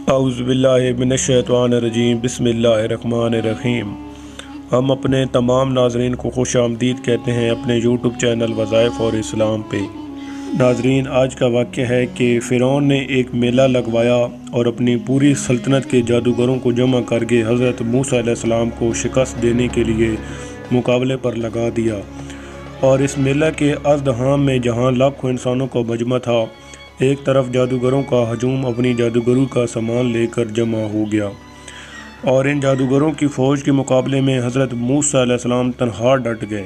اعوذ باللہ من الشیطان الرجیم بسم اللہ الرحمن الرحیم۔ ہم اپنے تمام ناظرین کو خوش آمدید کہتے ہیں اپنے یوٹیوب چینل وظائف اور اسلام پہ۔ ناظرین، آج کا واقعہ ہے کہ فرعون نے ایک میلہ لگوایا اور اپنی پوری سلطنت کے جادوگروں کو جمع کر کے حضرت موسیٰ علیہ السلام کو شکست دینے کے لیے مقابلے پر لگا دیا۔ اور اس میلہ کے ازدحام میں جہاں لاکھوں انسانوں کا مجمع تھا، ایک طرف جادوگروں کا ہجوم اپنی جادوگروں کا سامان لے کر جمع ہو گیا، اور ان جادوگروں کی فوج کے مقابلے میں حضرت موسیٰ علیہ السلام تنہا ڈٹ گئے۔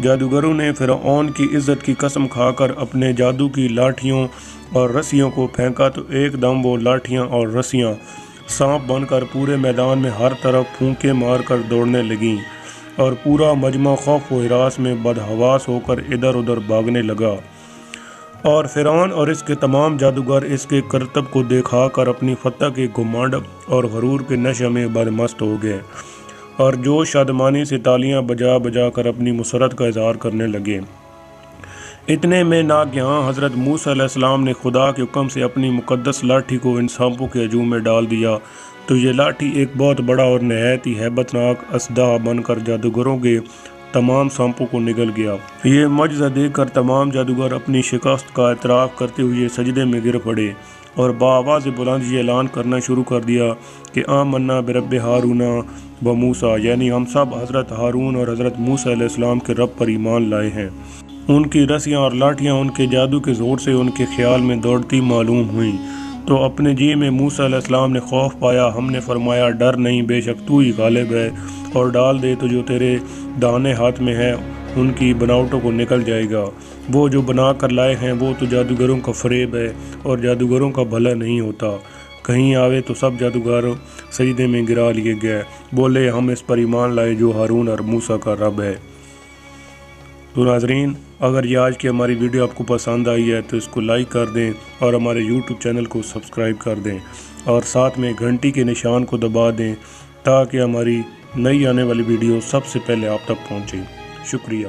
جادوگروں نے فرعون کی عزت کی قسم کھا کر اپنے جادو کی لاٹھیوں اور رسیوں کو پھینکا تو ایک دم وہ لاٹھیاں اور رسیاں سانپ بن کر پورے میدان میں ہر طرف پھونکے مار کر دوڑنے لگیں، اور پورا مجمع خوف و ہراس میں بدحواس ہو کر ادھر ادھر بھاگنے لگا۔ اور فرعون اور اس کے تمام جادوگر اس کے کرتب کو دیکھا کر اپنی فتح کے گھمنڈ اور غرور کے نشے میں بدمست ہو گئے، اور جوش شادمانی سے تالیاں بجا بجا کر اپنی مسرت کا اظہار کرنے لگے۔ اتنے میں ناگہاں حضرت موسیٰ علیہ السلام نے خدا کے حکم سے اپنی مقدس لاٹھی کو ان سانپوں کے ہجوم میں ڈال دیا، تو یہ لاٹھی ایک بہت بڑا اور نہایت ہی ہیبت ناک اسلحہ بن کر جادوگروں کے تمام سانپوں کو نگل گیا۔ یہ معجزہ دیکھ کر تمام جادوگر اپنی شکست کا اعتراف کرتے ہوئے سجدے میں گر پڑے اور بآواز بلند یہ اعلان کرنا شروع کر دیا کہ آمنا برب ہارون و موسیٰ، یعنی ہم سب حضرت ہارون اور حضرت موسیٰ علیہ السلام کے رب پر ایمان لائے ہیں۔ ان کی رسیاں اور لاٹھیاں ان کے جادو کے زور سے ان کے خیال میں دوڑتی معلوم ہوئیں، تو اپنے جی میں موسیٰ علیہ السلام نے خوف پایا۔ ہم نے فرمایا، ڈر نہیں، بے شک تو ہی غالب ہے، اور ڈال دے تو جو تیرے دانے ہاتھ میں ہے ان کی بناوٹوں کو نکل جائے گا۔ وہ جو بنا کر لائے ہیں وہ تو جادوگروں کا فریب ہے، اور جادوگروں کا بھلا نہیں ہوتا۔ کہیں آوے تو سب جادوگر سجدے میں گرا لیے گئے، بولے ہم اس پر ایمان لائے جو ہارون اور موسیٰ کا رب ہے۔ تو ناظرین، اگر یہ آج کی ہماری ویڈیو آپ کو پسند آئی ہے تو اس کو لائک کر دیں اور ہمارے یوٹیوب چینل کو سبسکرائب کر دیں، اور ساتھ میں گھنٹی کے نشان کو دبا دیں تاکہ ہماری نئی آنے والی ویڈیو سب سے پہلے آپ تک پہنچے۔ شکریہ۔